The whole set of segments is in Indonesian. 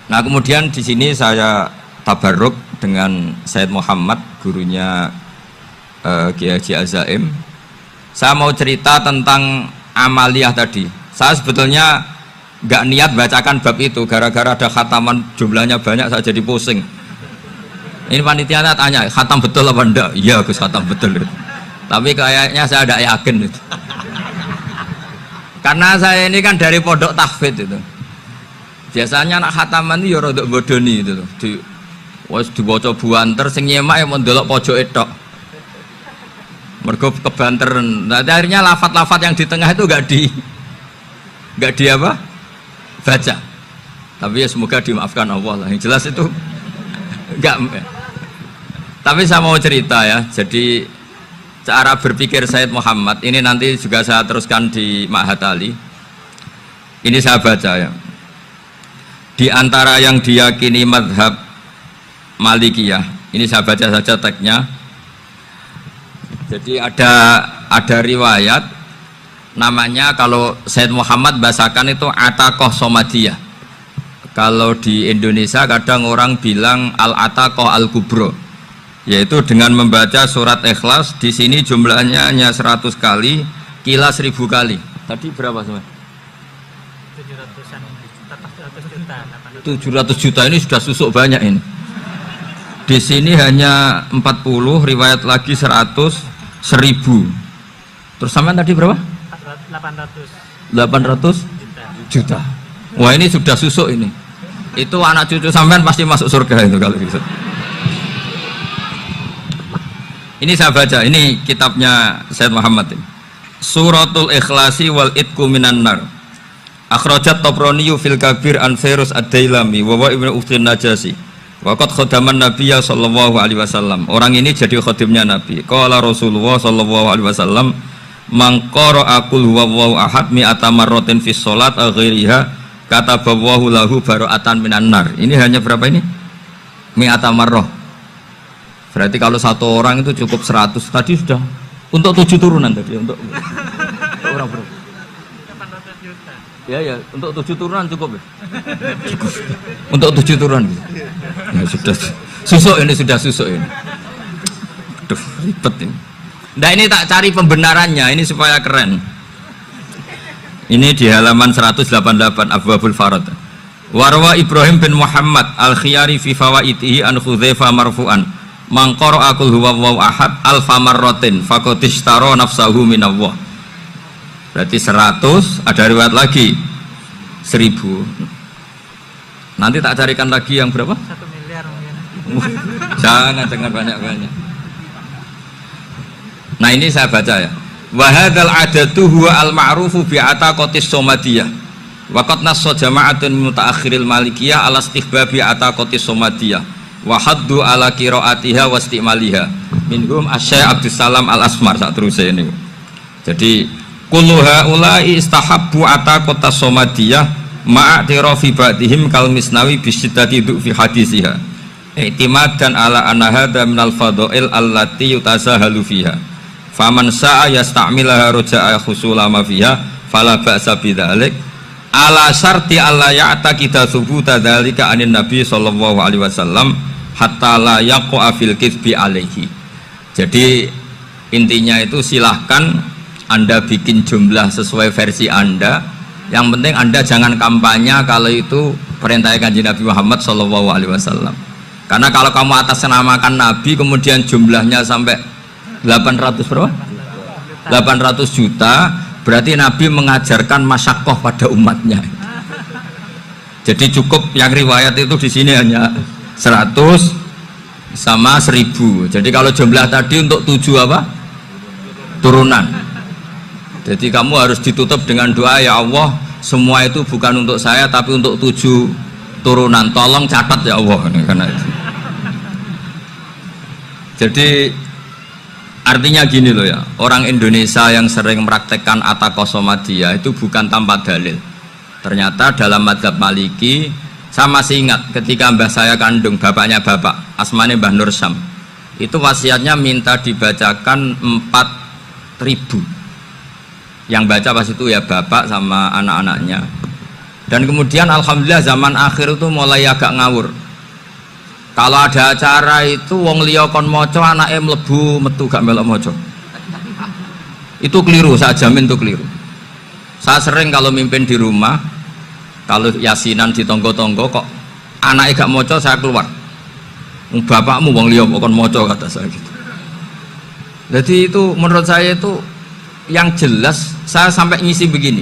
Nah kemudian di sini saya tabarruk dengan Said Muhammad, gurunya Kiai Haji Azaim. Saya mau cerita tentang amaliyah tadi. Saya sebetulnya nggak niat bacakan bab itu, gara-gara ada khataman jumlahnya banyak saya jadi pusing. Ini panitianya tanya, khatam betul apa enggak? Iya Gus, khatam betul. Tapi kayaknya saya tidak yakin itu. Karena saya ini kan dari pondok tahfidz itu. Biasanya anak khataman itu ya rodok bodoni itu loh. Wes diwaca buanter sing nyemak ya mau ndelok pojoke tok. Mergo kebanteren. Nah, akhirnya lafat-lafat yang di tengah itu enggak di apa? Baca. Tapi ya semoga dimaafkan Allah lah. Yang jelas itu enggak. Tapi saya mau cerita ya. Jadi cara berpikir Said Muhammad ini nanti juga saya teruskan di Ma'had Ali. Ini saya baca ya. Di antara yang diyakini madhab Malikiyah, ini saya baca saja teksnya. Jadi ada riwayat namanya, kalau Said Muhammad bahasakan itu Ataqoh Somadiyah. Kalau di Indonesia kadang orang bilang Al-Ataqoh Al-Kubro, yaitu dengan membaca surat Ikhlas. Di sini jumlahnya hanya 100 kali, Kila 1000 kali. Tadi berapa semua? 700 juta ini sudah susuk banyak ini. Di sini hanya 40, riwayat lagi 100, 1000. Terus sampean tadi berapa? 800 juta. Wah ini sudah susuk ini. Itu anak cucu sampean pasti masuk surga itu kalau gitu. Ini saya baca, ini kitabnya Said Muhammad ini. Suratul Ikhlasi wal Itqu minan nar. Akhrajat Tabrani fil Kabir an Fairuz ad-Dailami wa Ibnu Uftin Najasi. Waqad khadaman Nabiyya sallallahu alaihi wasallam. Orang ini jadi khadimnya Nabi. Qala Rasulullah sallallahu alaihi wasallam, "Man qara'a qul huwallahu ahad mi'ata marratin fi shalat ghairiha kataballahu lahu bara'atan minan nar." Ini hanya berapa ini? Mi'ata marrah. Berarti kalau satu orang itu cukup 100. Tadi sudah untuk 7 turunan tadi untuk orang berapa? 800 juta. Ya, untuk 7 turunan cukup ya? Cukup. Untuk 7 turunan. Ya, sudah susuk ini, sudah susuk ini. Aduh, ribet ini. Nah ini tak cari pembenarannya, ini supaya keren. Ini di halaman 188 Abwabul Farad. Warwa Ibrahim bin Muhammad Al-Khiyari fi fawaitihi an Hudzaifah marfu'an. Man qara'a qul huwallahu ahad alfa marratin faqad ishtara nafsahu minallah. Berarti 100, ada riwayat lagi 1000. Nanti tak carikan lagi yang berapa? 1 miliar mungkin. Jangan banyak-banyak. Nah ini saya baca ya. Wa hadzal adatu huwa al-ma'rufu bi ataqatis somadiyah. Wa qad nassa jama'atun mutaakhiril malikiyah ala istihbabi ataqatis somadiyah. Wa haddu ala qiraatiha wa istimaliha. Minhum Asy-Syaikh Abdus Salam Al-Asmar sak terusé niku. Jadi kullu haula'i istahabbu ataqatas somadiyah ma'atirafi ba'dihim kal misnawi bisyiddati fi hadisiha. I'timadan ala anna hadza minal fadha'il allati yutasahalu fiha. Faman sa'a yasta'milaha roja'a khusulama fiha fala ba'sa bidzalik ala syarti alla ya'taqida thubuta dzalika anin nabi sallallahu alaihi wasallam hatta la yaqa fil kitsbi alaihi. Jadi intinya itu silahkan Anda bikin jumlah sesuai versi Anda, yang penting Anda jangan kampanye kalau itu perintah Kanjeng Nabi Muhammad sallallahu alaihi wasallam. Karena kalau kamu atasnamakan Nabi kemudian jumlahnya sampai 800 berapa? 800 juta, berarti Nabi mengajarkan masyaqqah pada umatnya. Jadi cukup yang riwayat itu di sini hanya 100 sama 1000. Jadi kalau jumlah tadi untuk 7 apa? Turunan. Jadi kamu harus ditutup dengan doa, ya Allah, semua itu bukan untuk saya tapi untuk 7 turunan. Tolong catat ya Allah, karena itu. Jadi artinya gini loh ya, orang Indonesia yang sering mempraktekkan ataqoh somadiyah itu bukan tanpa dalil. Ternyata dalam madzhab Maliki, saya masih ingat ketika mbah saya kandung, bapaknya bapak, asmane Mbah Nur Syam, itu wasiatnya minta dibacakan 4000. Yang baca pas itu ya bapak sama anak-anaknya. Dan kemudian alhamdulillah zaman akhir itu mulai agak ngawur. Kalau ada acara itu wong liya kon maca anake mlebu metu gak melok maca. Itu keliru, saya jamin itu keliru. Saya sering kalau mimpin di rumah, kalau yasinan di tonggo-tonggo kok anaknya gak maca, saya keluar. Bapakmu wong liya kon maca, kata saya gitu. Jadi itu menurut saya itu yang jelas. Saya sampai ngisi begini,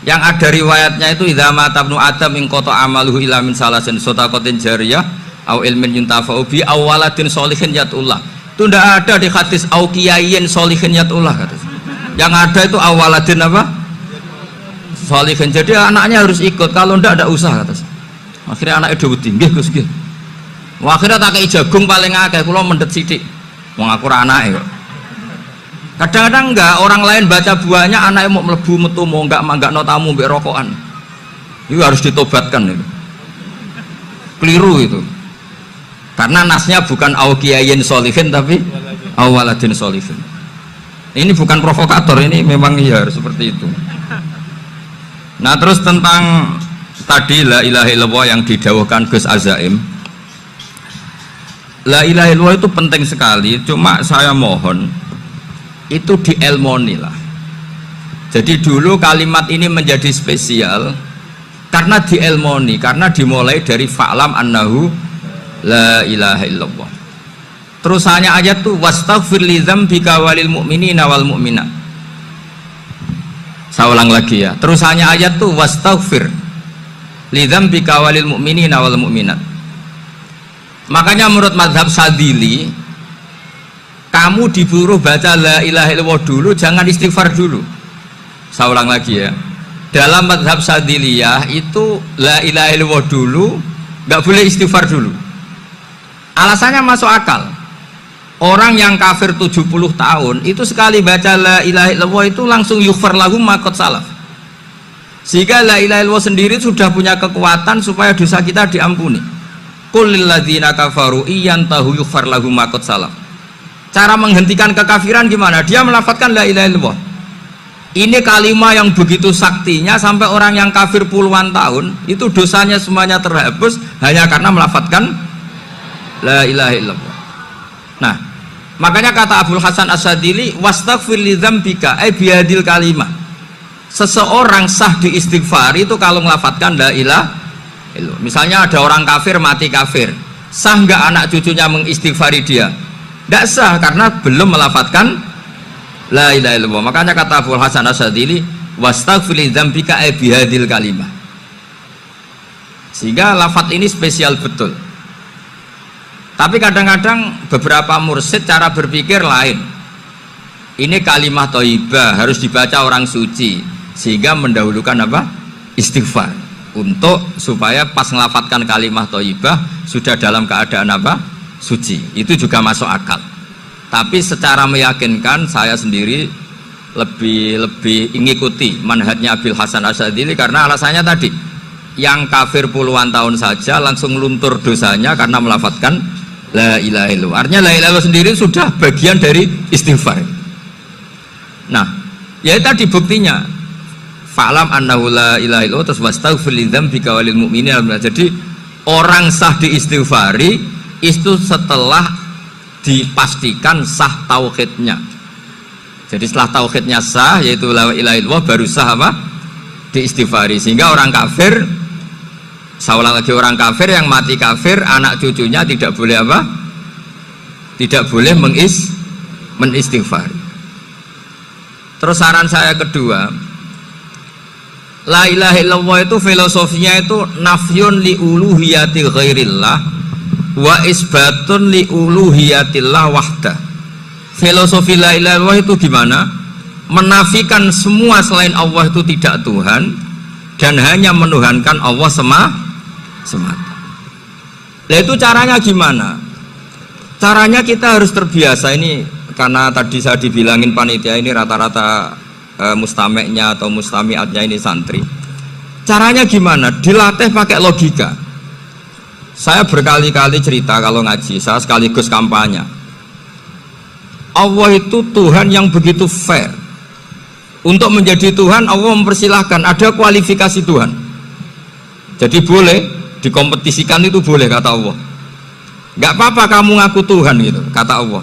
yang ada riwayatnya itu idza mata ibnu adam in qata amaluhu illa min salasin shadaqatin jariyah au ilmin yuntafa'u bi awaladin sholihin yatullah. Itu tidak ada di hadis au kiyayin sholihin yatullah, kata. Yang ada itu awaladin apa? Sholihin. Jadi anaknya harus ikut, kalau tidak usah, kata. Akhirnya anaknya dawuh tinggi Gus nggih. Akhirnya tak kei jagung paling akeh, kula mendet sithik. Wong aku ora anake kok. Kadang-kadang enggak, orang lain baca buahnya anaknya mau mlebu metu mau enggak no tamu mbek rokokan. Itu harus ditobatkan itu. Keliru itu. Karena nasnya bukan au kiyayin sholihin tapi awaladin sholihin. Ini bukan provokator, ini memang ya seperti itu. Nah, terus tentang tadi la ilaha illallah yang didawuhkan Gus Azaim. La ilaha illallah itu penting sekali, cuma saya mohon itu dielmoni lah. Jadi dulu kalimat ini menjadi spesial karena dielmoni, karena dimulai dari fa'lam annahu la ilaha illallah. Terusannya ayat tuh wastaghfir li dzambika walil mu'minina wal mu'minat. Saya ulang lagi ya. Terusannya ayat tuh wastaghfir li dzambika walil mu'minina wal mu'minat. Makanya menurut mazhab Sadili, kamu disuruh baca la ilaha illallah dulu, jangan istighfar dulu. Saya ulang lagi ya. Dalam mazhab Sadiliyah itu la ilaha illallah dulu, nggak boleh istighfar dulu. Alasannya masuk akal. Orang yang kafir 70 tahun itu sekali baca la ilaha illallah itu langsung yughfar lahum ma qad salaf. Sehingga la ilaha illallah sendiri sudah punya kekuatan supaya dosa kita diampuni. Qul lil ladzina kafaru iyantahu yughfar lahum ma qad salaf. Cara menghentikan kekafiran gimana? Dia melafadzkan la ilaha illallah. Ini kalimat yang begitu saktinya sampai orang yang kafir puluhan tahun itu dosanya semuanya terhapus hanya karena melafadzkan la ilaha illallah. Nah, makanya kata Abul Hasan As-Sadili wastaghfir li dzambika ay bihadil kalimah. Seseorang sah diistighfar itu kalau melafadzkan la ilaha illallah. Misalnya ada orang kafir mati kafir, sah nggak anak cucunya mengistighfari dia? Tidak sah karena belum melafadzkan la ilaha illallah. Makanya kata Abul Hasan As-Sadili wastaghfir li dzambika ay bihadil kalimah. Sehingga lafadz ini spesial betul. Tapi kadang-kadang beberapa mursyid cara berpikir lain. Ini kalimat thayyibah harus dibaca orang suci, sehingga mendahulukan apa? Istighfar. Untuk supaya pas ngelafatkan kalimat thayyibah sudah dalam keadaan apa? Suci. Itu juga masuk akal. Tapi secara meyakinkan saya sendiri lebih mengikuti manhajnya Abil Hasan As-Sadili karena alasannya tadi, yang kafir puluhan tahun saja langsung luntur dosanya karena melafatkan la ilaha illallah. Artinya la ilaha illallah sendiri sudah bagian dari istighfar. Nah, ya tadi buktinya fa'lam annahu la ilaha illallah terus wastaghfir li dzambika walil mu'minina. Jadi orang sah diistighfari itu setelah dipastikan sah tauhidnya. Jadi setelah tauhidnya sah yaitu la ilaha illallah baru sah apa? Diistighfari. Sehingga orang kafir, saya ulang lagi, orang kafir yang mati kafir anak cucunya tidak boleh apa? Tidak boleh menistighfari. Terus saran saya kedua, la ilaha illallah itu filosofinya itu nafyun li uluhiyati ghairillah wa isbatun li uluhiyatillah wahda. Filosofi la ilaha illallah itu gimana? Menafikan semua selain Allah itu tidak Tuhan dan hanya menuhankan Allah semata. Nah itu caranya gimana? Caranya kita harus terbiasa. Ini karena tadi saya dibilangin panitia ini rata-rata mustameknya atau mustamiatnya ini santri. Caranya gimana? Dilatih pakai logika. Saya berkali-kali cerita kalau ngaji, saya sekaligus kampanye. Allah itu Tuhan yang begitu fair. Untuk menjadi Tuhan Allah mempersilahkan, ada kualifikasi Tuhan. Jadi boleh dikompetisikan, itu boleh kata Allah. Nggak apa-apa kamu ngaku Tuhan gitu kata Allah.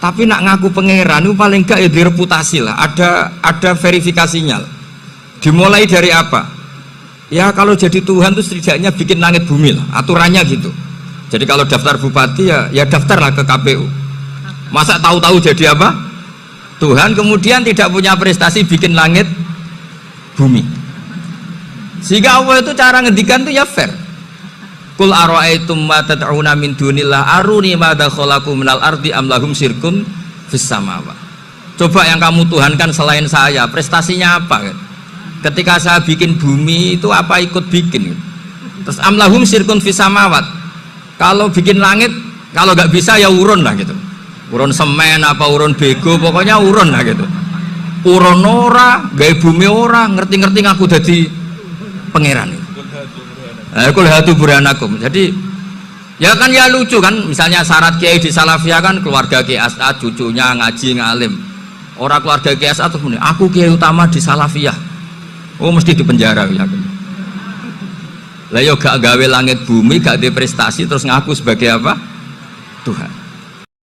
Tapi nak ngaku pangeran itu paling enggak ya direputasi lah, ada verifikasinya. Dimulai dari apa? Ya kalau jadi Tuhan itu setidaknya bikin langit bumi lah, aturannya gitu. Jadi kalau daftar bupati ya daftarlah ke KPU. Masa tahu-tahu jadi apa? Tuhan kemudian tidak punya prestasi bikin langit bumi. Sehingga Allah itu cara ngendikan itu ya fair. Qul ara'aitum ma tad'una min dunillah aruni madza khalaqu minal ardi am lahum syirkun fis samawat. Coba yang kamu tuhankan selain saya, prestasinya apa kan? Ketika saya bikin bumi itu apa ikut bikin? Terus am lahum syirkun fis samawat. Kalau bikin langit, kalau nggak bisa ya urun lah gitu. Urun semen apa urun bego, pokoknya urun lah gitu. Urun ora, gawe bumi ora, ngerti-ngerti ngaku dadi pangeran. Kul hatu burhanakum. Jadi ya kan ya lucu kan, misalnya syarat kiai di Salafiyah kan keluarga Kiai As'ad, cucunya ngaji ngalim. Orang keluarga Kiai As'ad tuh aku kiai utama di Salafiyah. Oh mesti di penjara ya. Lah yo gak gawe langit bumi, gak ada prestasi terus ngaku sebagai apa? Tuhan.